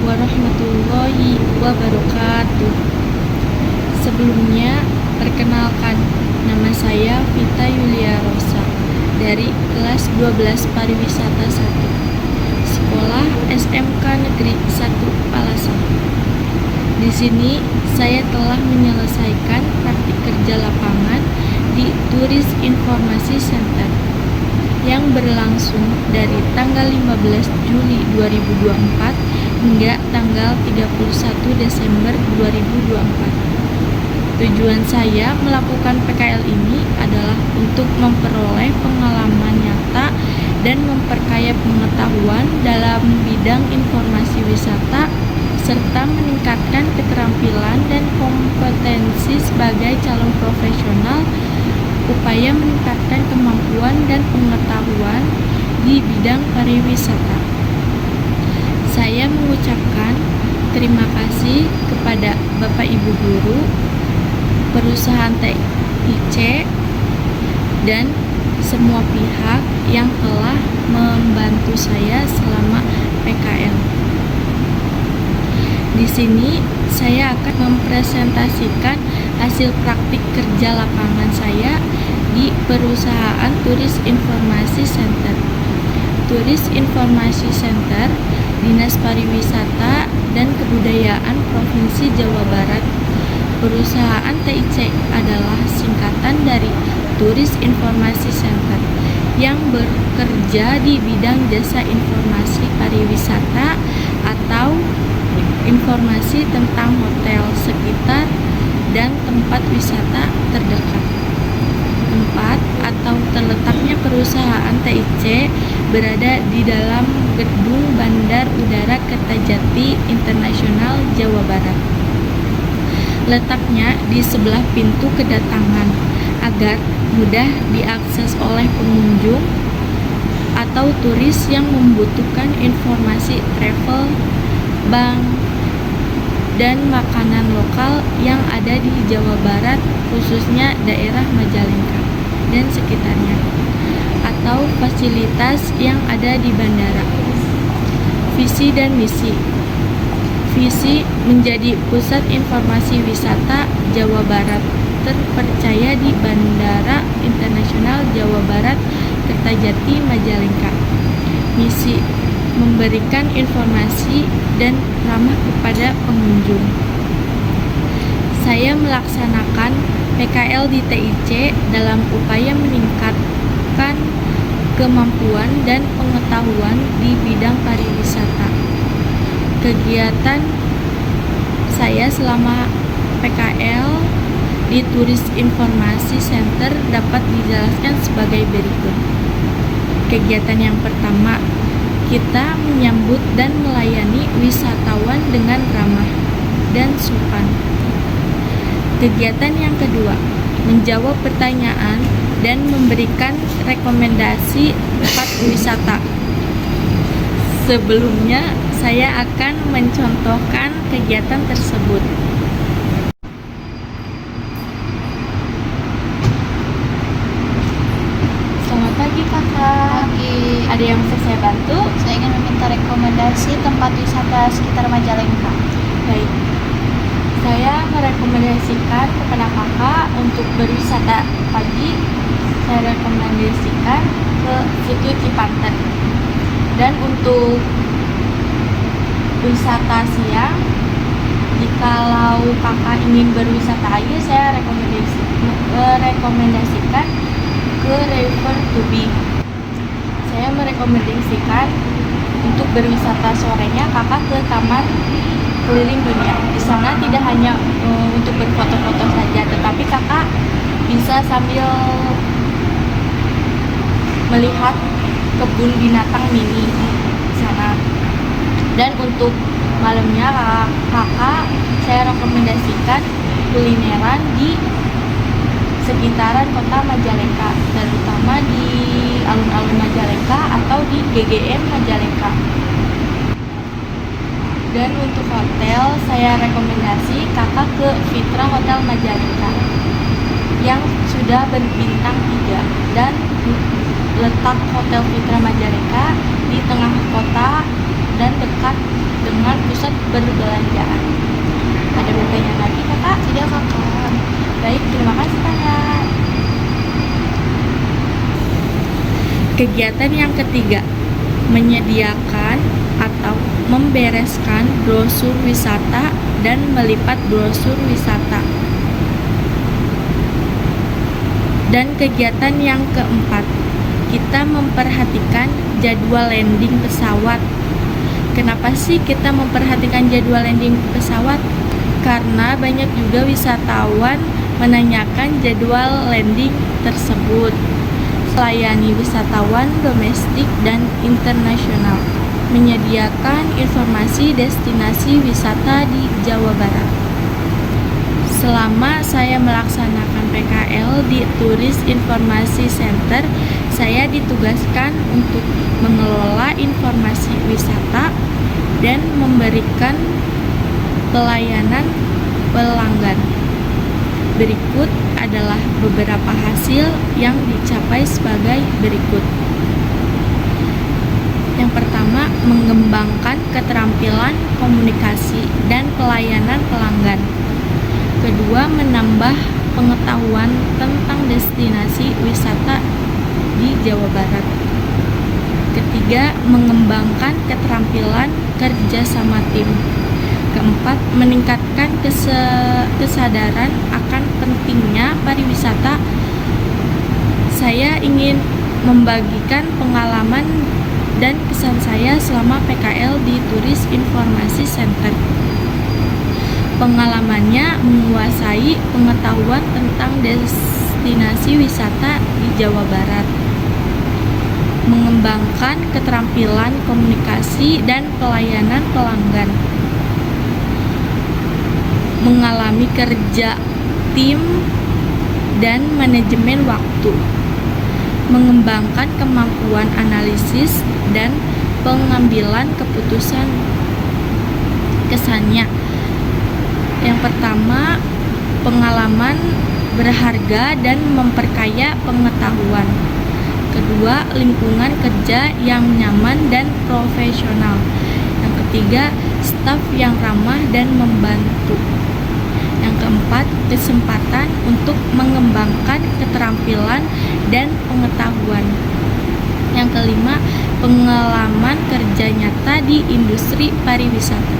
warahmatullahi wabarakatuh. Sebelumnya, perkenalkan, nama saya Vita Yulia Rosa dari kelas 12 Pariwisata 1, Sekolah SMK Negeri 1 Palasan. Di sini saya telah menyelesaikan praktik kerja lapangan di Turis Informasi Center yang berlangsung dari tanggal 15 Juli 2024 hingga tanggal 31 Desember 2024. Tujuan saya melakukan PKL ini adalah untuk memperoleh pengalaman nyata dan memperkaya pengetahuan dalam bidang informasi wisata serta meningkatkan keterampilan dan kompetensi sebagai calon profesional, upaya meningkatkan kemampuan dan pengetahuan di bidang pariwisata. Saya mengucapkan terima kasih kepada Bapak Ibu Guru, perusahaan TIC, dan semua pihak yang telah membantu saya selama PKL. Di sini saya akan mempresentasikan hasil praktik kerja lapangan saya di perusahaan Turis Informasi Center. Turis Informasi Center, Dinas Pariwisata dan Kebudayaan Provinsi Jawa Barat. Perusahaan TIC adalah singkatan dari Turis Informasi Center yang bekerja di bidang jasa informasi pariwisata atau informasi tentang hotel sekitar dan tempat wisata terdekat. Tempat atau terletaknya perusahaan TIC berada di dalam gedung Bandar Udara Kertajati Internasional Jawa Barat. Letaknya di sebelah pintu kedatangan agar mudah diakses oleh pengunjung atau turis yang membutuhkan informasi travel, bank, dan makanan lokal yang ada di Jawa Barat, khususnya daerah Majalengka dan sekitarnya, atau fasilitas yang ada di bandara. Visi dan misi. Visi menjadi pusat informasi wisata Jawa Barat terpercaya di Bandara Internasional Jawa Barat Kertajati Majalengka. Misi memberikan informasi dan ramah kepada pengunjung. Saya melaksanakan PKL di TIC dalam upaya meningkatkan kemampuan dan pengetahuan di bidang pariwisata. Kegiatan saya selama PKL di Turis Informasi Center dapat dijelaskan sebagai berikut. Kegiatan yang pertama, kita menyambut dan melayani wisatawan dengan ramah dan sopan. Kegiatan yang kedua, menjawab pertanyaan dan memberikan rekomendasi tempat wisata. Sebelumnya, saya akan mencontohkan kegiatan tersebut. Selamat pagi, Kakak. Pagi. Ada yang bisa saya bantu? Saya ingin meminta rekomendasi tempat wisata sekitar Majalengka. Baik. Saya merekomendasikan kepada Kakak untuk berwisata pagi. Saya rekomendasikan ke Situ Cipanten. Dan untuk wisata siang, jikalau Kakak ingin berwisata air, saya rekomendasikan ke River Tubing. Saya merekomendasikan untuk berwisata sorenya Kakak ke Taman Keliling Dunia. Di sana tidak hanya untuk berfoto-foto saja, tetapi Kakak bisa sambil melihat kebun binatang mini di sana. Dan untuk malamnya Kakak saya rekomendasikan kulineran di sekitaran kota Majalengka, terutama di alun-alun Majalengka atau di GGM Majalengka. Dan untuk hotel, saya rekomendasi Kakak ke Fitra Hotel Majalengka yang sudah berbintang 3 dan letak Hotel Fitra Majalengka di tengah kota dan dekat dengan pusat pusat perbelanjaan. Ada bertanya lagi kakak? Tidak kakak. Baik, terima kasih kakak. Kegiatan yang ketiga, menyediakan atau membereskan brosur wisata dan melipat brosur wisata. Dan kegiatan yang keempat, kita memperhatikan jadwal landing pesawat. Kenapa sih kita memperhatikan jadwal landing pesawat? Karena banyak juga wisatawan menanyakan jadwal landing tersebut. Melayani wisatawan domestik dan internasional, menyediakan informasi destinasi wisata di Jawa Barat. Selama saya melaksanakan PKL di Turis Informasi Center, saya ditugaskan untuk mengelola informasi wisata dan memberikan pelayanan pelanggan. Berikut adalah beberapa hasil yang dicapai sebagai berikut. Yang pertama, mengembangkan keterampilan komunikasi dan pelayanan pelanggan. Kedua, menambah pengetahuan tentang destinasi wisata di Jawa Barat. Ketiga, mengembangkan keterampilan kerja sama tim. Keempat, meningkatkan kesadaran akan pentingnya pariwisata. Saya ingin membagikan pengalaman dan kesan saya selama PKL di Turis Informasi Center. Pengalamannya menguasai pengetahuan tentang destinasi wisata di Jawa Barat, mengembangkan keterampilan komunikasi dan pelayanan pelanggan, mengalami kerja tim dan manajemen waktu, mengembangkan kemampuan analisis dan pengambilan keputusan. Kesannya, yang pertama, pengalaman berharga dan memperkaya pengetahuan. Kedua, lingkungan kerja yang nyaman dan profesional. Yang ketiga, staf yang ramah dan membantu. Yang keempat, kesempatan untuk mengembangkan keterampilan dan pengetahuan. Yang kelima, pengalaman kerja nyata di industri pariwisata.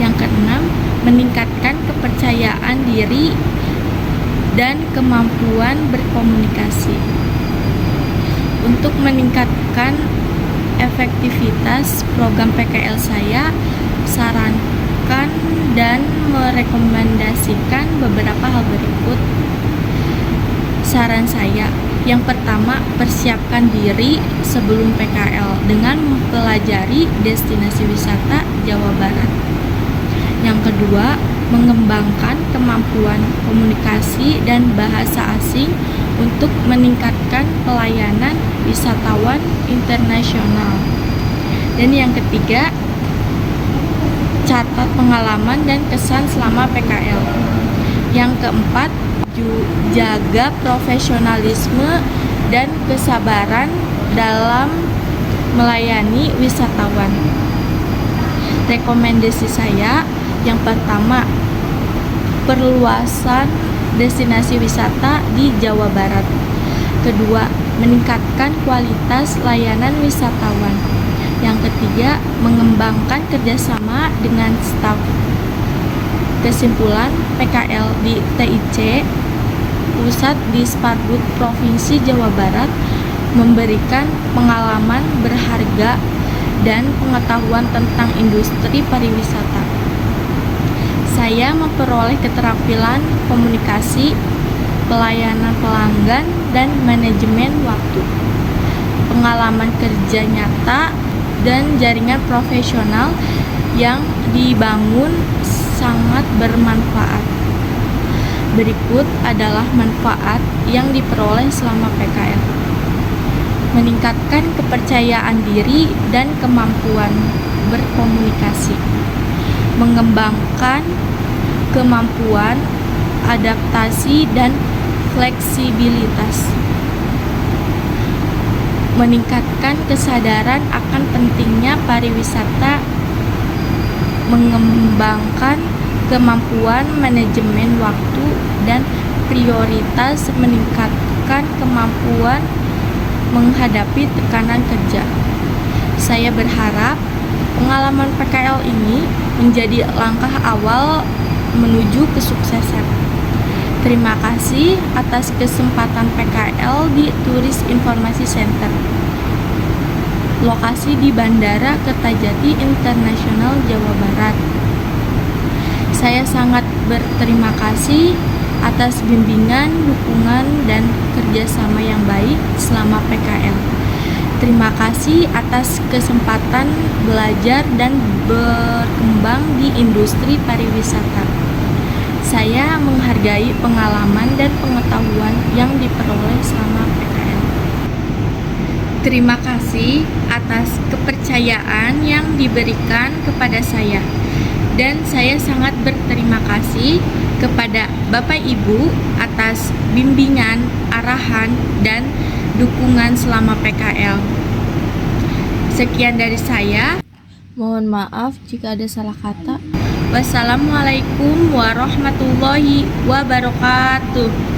Yang keenam, meningkatkan kepercayaan diri dan kemampuan berkomunikasi. Untuk meningkatkan efektivitas program PKL saya, sarankan dan merekomendasikan beberapa hal berikut. Saran saya, yang pertama, persiapkan diri sebelum PKL dengan mempelajari destinasi wisata Jawa Barat. Yang kedua, mengembangkan kemampuan komunikasi dan bahasa asing untuk meningkatkan pelayanan wisatawan internasional. Dan yang ketiga, catat pengalaman dan kesan selama PKL. Yang keempat, jaga profesionalisme dan kesabaran dalam melayani wisatawan. Rekomendasi saya, yang pertama, perluasan destinasi wisata di Jawa Barat. Kedua, meningkatkan kualitas layanan wisatawan. Yang ketiga, mengembangkan kerjasama dengan staf. Kesimpulan, PKL di TIC Pusat Dispardut Provinsi Jawa Barat memberikan pengalaman berharga dan pengetahuan tentang industri pariwisata. Saya memperoleh keterampilan komunikasi, pelayanan pelanggan, dan manajemen waktu. Pengalaman kerja nyata dan jaringan profesional yang dibangun sangat bermanfaat. Berikut adalah manfaat yang diperoleh selama PKL. Meningkatkan kepercayaan diri dan kemampuan berkomunikasi. Mengembangkan kemampuan adaptasi dan fleksibilitas. Meningkatkan kesadaran akan pentingnya pariwisata mengembangkan kemampuan manajemen waktu dan prioritas, meningkatkan kemampuan menghadapi tekanan kerja. Saya berharap pengalaman PKL ini menjadi langkah awal menuju kesuksesan. Terima kasih atas kesempatan PKL di Turis Informasi Center. Lokasi di Bandara Kertajati Internasional, Jawa Barat. Saya sangat berterima kasih atas bimbingan, dukungan, dan kerjasama yang baik selama PKL. Terima kasih atas kesempatan belajar dan berkembang di industri pariwisata. Saya menghargai pengalaman dan pengetahuan yang diperoleh selama PKL. Terima kasih atas kepercayaan yang diberikan kepada saya. Dan saya sangat berterima kasih kepada Bapak Ibu atas bimbingan, arahan, dan dukungan selama PKL. Sekian dari saya. Mohon maaf jika ada salah kata. Wassalamualaikum warahmatullahi wabarakatuh.